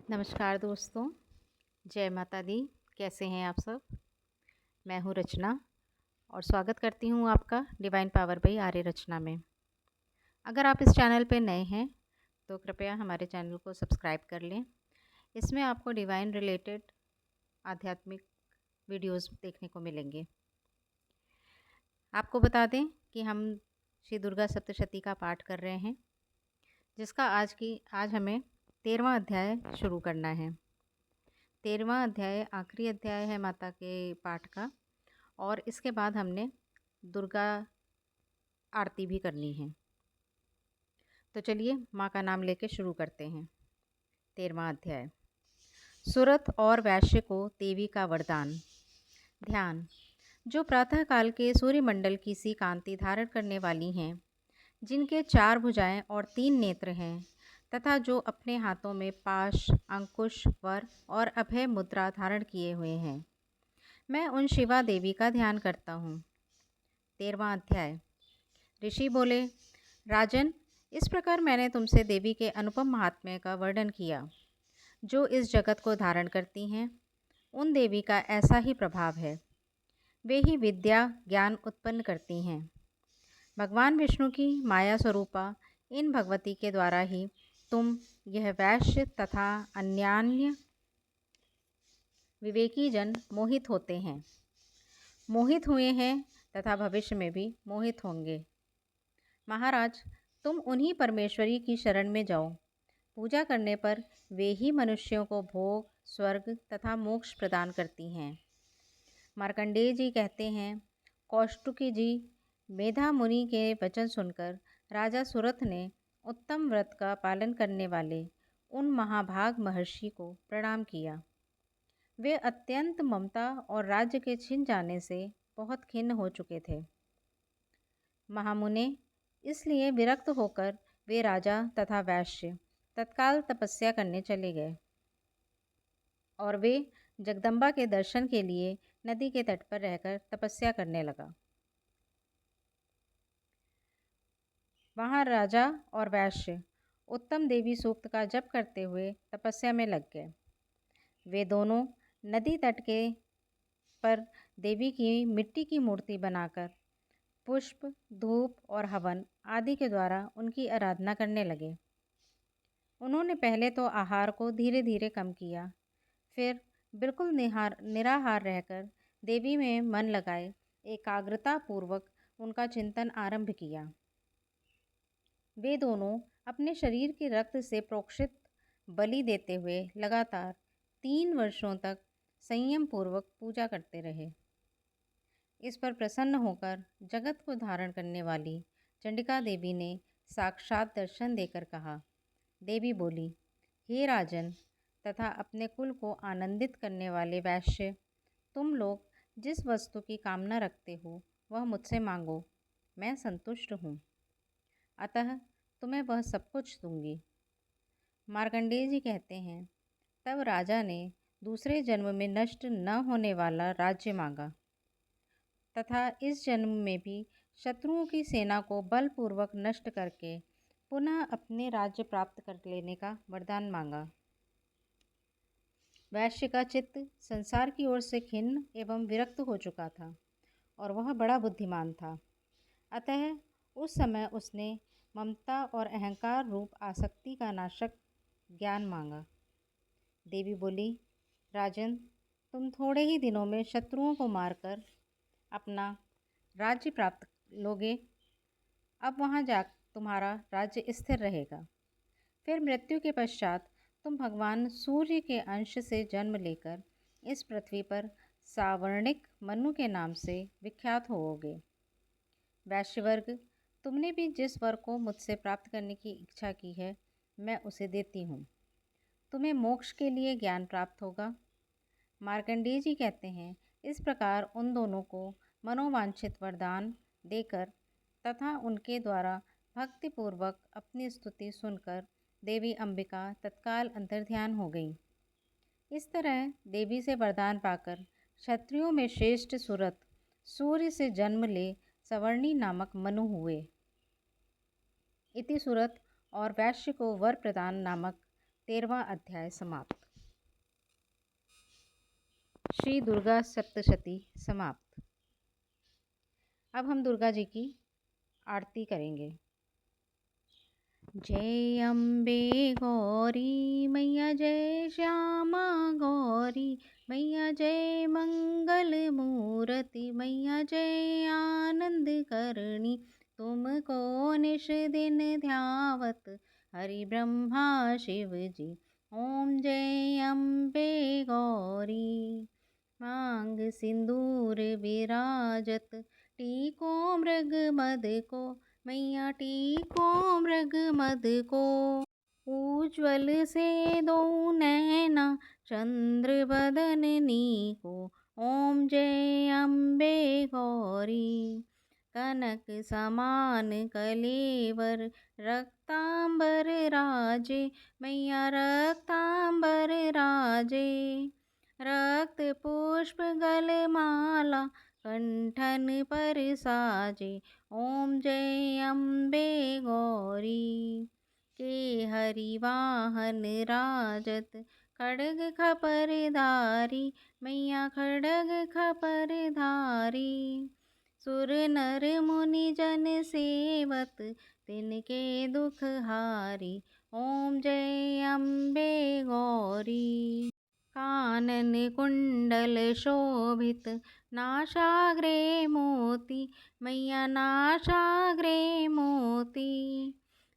नमस्कार दोस्तों, जय माता दी। कैसे हैं आप सब? मैं हूँ रचना और स्वागत करती हूँ आपका डिवाइन पावर बाय आर्य रचना में। अगर आप इस चैनल पे नए हैं तो कृपया हमारे चैनल को सब्सक्राइब कर लें। इसमें आपको डिवाइन रिलेटेड आध्यात्मिक वीडियोस देखने को मिलेंगे। आपको बता दें कि हम श्री दुर्गा सप्तशती का पाठ कर रहे हैं, जिसका आज हमें 13वां अध्याय शुरू करना है। 13वां अध्याय आखिरी अध्याय है माता के पाठ का, और इसके बाद हमने दुर्गा आरती भी करनी है। तो चलिए माँ का नाम लेके शुरू करते हैं। 13वां अध्याय। सुरत और वैश्य को देवी का वरदान। ध्यान। जो प्रातःकाल के सूर्यमंडल की सी कांति धारण करने वाली हैं, जिनके 4 भुजाएं और 3 नेत्र हैं, तथा जो अपने हाथों में पाश, अंकुश, वर और अभय मुद्रा धारण किए हुए हैं, मैं उन शिवा देवी का ध्यान करता हूँ। 13वां अध्याय। ऋषि बोले, राजन, इस प्रकार मैंने तुमसे देवी के अनुपम महात्म्य का वर्णन किया। जो इस जगत को धारण करती हैं, उन देवी का ऐसा ही प्रभाव है। वे ही विद्या ज्ञान उत्पन्न करती हैं। भगवान विष्णु की माया स्वरूपा इन भगवती के द्वारा ही तुम यह वैश्य तथा अन्यान्य विवेकी जन मोहित होते हैं, मोहित हुए हैं तथा भविष्य में भी मोहित होंगे। महाराज, तुम उन्हीं परमेश्वरी की शरण में जाओ। पूजा करने पर वे ही मनुष्यों को भोग, स्वर्ग तथा मोक्ष प्रदान करती हैं। मार्कंडेय जी कहते हैं, कौष्टुकी जी, मेधा मुनि के वचन सुनकर राजा सुरथ ने उत्तम व्रत का पालन करने वाले उन महाभाग महर्षि को प्रणाम किया। वे अत्यंत ममता और राज्य के छिन जाने से बहुत खिन्न हो चुके थे। महामुने, इसलिए विरक्त होकर वे राजा तथा वैश्य तत्काल तपस्या करने चले गए, और वे जगदम्बा के दर्शन के लिए नदी के तट पर रहकर तपस्या करने लगा। वहाँ राजा और वैश्य उत्तम देवी सूक्त का जप करते हुए तपस्या में लग गए। वे दोनों नदी तट के पर देवी की मिट्टी की मूर्ति बनाकर पुष्प, धूप और हवन आदि के द्वारा उनकी आराधना करने लगे। उन्होंने पहले तो आहार को धीरे धीरे कम किया, फिर बिल्कुल निराहार रहकर देवी में मन लगाए एकाग्रता पूर्वक उनका चिंतन आरंभ किया। वे दोनों अपने शरीर के रक्त से प्रोक्षित बलि देते हुए लगातार 3 वर्षों तक संयम पूर्वक पूजा करते रहे। इस पर प्रसन्न होकर जगत को धारण करने वाली चंडिका देवी ने साक्षात दर्शन देकर कहा। देवी बोली, हे राजन तथा अपने कुल को आनंदित करने वाले वैश्य, तुम लोग जिस वस्तु की कामना रखते हो वह मुझसे मांगो, मैं संतुष्ट हूँ, अतः तुम्हें वह सब कुछ दूंगी। मार्कंडेय जी कहते हैं, तब राजा ने दूसरे जन्म में नष्ट न होने वाला राज्य मांगा तथा इस जन्म में भी शत्रुओं की सेना को बलपूर्वक नष्ट करके पुनः अपने राज्य प्राप्त कर लेने का वरदान मांगा। वैश्य का चित्त संसार की ओर से खिन्न एवं विरक्त हो चुका था, और वह बड़ा बुद्धिमान था। अतः उस समय उसने ममता और अहंकार रूप आसक्ति का नाशक ज्ञान मांगा। देवी बोली, राजन, तुम थोड़े ही दिनों में शत्रुओं को मारकर अपना राज्य प्राप्त लोगे। अब वहाँ जा तुम्हारा राज्य स्थिर रहेगा। फिर मृत्यु के पश्चात तुम भगवान सूर्य के अंश से जन्म लेकर इस पृथ्वी पर सावर्णिक मनु के नाम से विख्यात होवोगे। वैश्यवर्ग, तुमने भी जिस वर को मुझसे प्राप्त करने की इच्छा की है, मैं उसे देती हूँ। तुम्हें मोक्ष के लिए ज्ञान प्राप्त होगा। मार्कंडेय जी कहते हैं, इस प्रकार उन दोनों को मनोवांछित वरदान देकर तथा उनके द्वारा भक्तिपूर्वक अपनी स्तुति सुनकर देवी अंबिका तत्काल अंतर्ध्यान हो गई। इस तरह देवी से वरदान पाकर क्षत्रियों में श्रेष्ठ सुरत सूर्य से जन्म ले सवर्णी नामक मनु हुए। इति सुरत और वैश्य को वर प्रदान नामक 13वां अध्याय समाप्त। श्री दुर्गा सप्तशती समाप्त। अब हम दुर्गा जी की आरती करेंगे। जय अम्बे गौरी मैया, जय श्यामा गौरी मैया, जय मंगल मूर्ति मैया, जय आनंद करणी तुमको निश दिन ध्यावत हरि ब्रह्मा शिव जी। ओम जय अम्बे गौरी। मांग सिंदूर विराजत टीको मृग मद को मैया, टीको मृग मद को। उज्ज्वल से दो नैना चंद्र बदननी को। ओम जय अम्बे गौरी। कनक समान कलेवर रक्तांबर राजे मैया, रक्तांबर राजे। रक्त पुष्प गलमाला कंठन पर साजे। ओम जय अम्बे गौरी। के हरि वाहन राजत खड्ग खपर धारी मैया, खड्ग खपर धारी। सुर नर मुनि जन सेवत तिनके दुख हारी। ओम जय अम्बे गौरी। कानन कुंडल शोभित नाशाग्रे मोती मैया, नाशाग्रे मोती।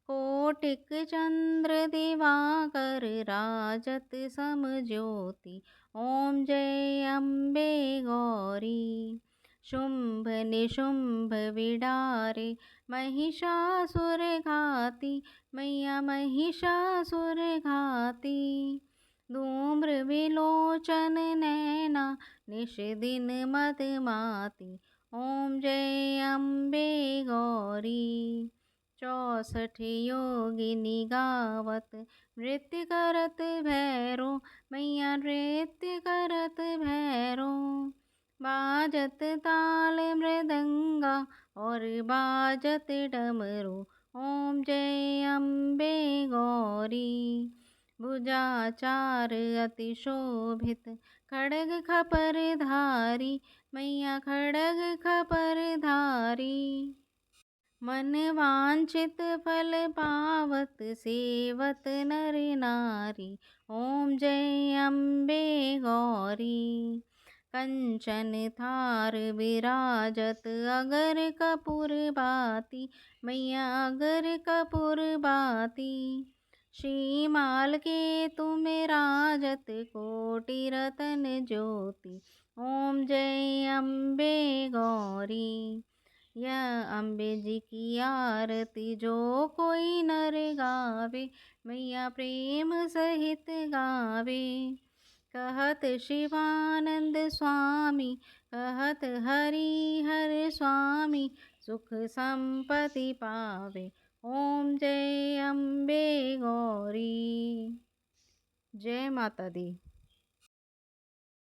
कोटिक चंद्र दिवाकर राजत सम ज्योति। ओम जय अम्बे गौरी। शुंभ निशुंभ विडारे महिषासुर घाती मैया, महिषासुर घाती। धूम्र विलोचन नैना निश दिन मदमाती। ओम जय अम्बे गौरी। 64 योगिनी गावत नृत्य करत भैरो मैया, नृत्य करत भैरो। बाजत ताल मृदंगा और बाजत डमरू। ओम जय अम्बे गौरी। भुजाचार अति शोभित खड्ग खपर धारी मैया, खड्ग खपर धारी। मन वांछित फल पावत सेवत नर नारी। ओम जय अम्बे गौरी। कंचन थार विराजत अगर कपूर बाती मैया, अगर कपूर बाती। श्रीमाल के तुम राजत कोटि रतन ज्योति। ओम जय अम्बे गौरी। यह अम्बे जी की आरती जो कोई नर गावे मैया, प्रेम सहित गावे। कहत शिवानंद स्वामी, कहत हरि हर स्वामी, सुख संपत्ति पावे। ओम जय अम्बे गौरी। जय माता दी।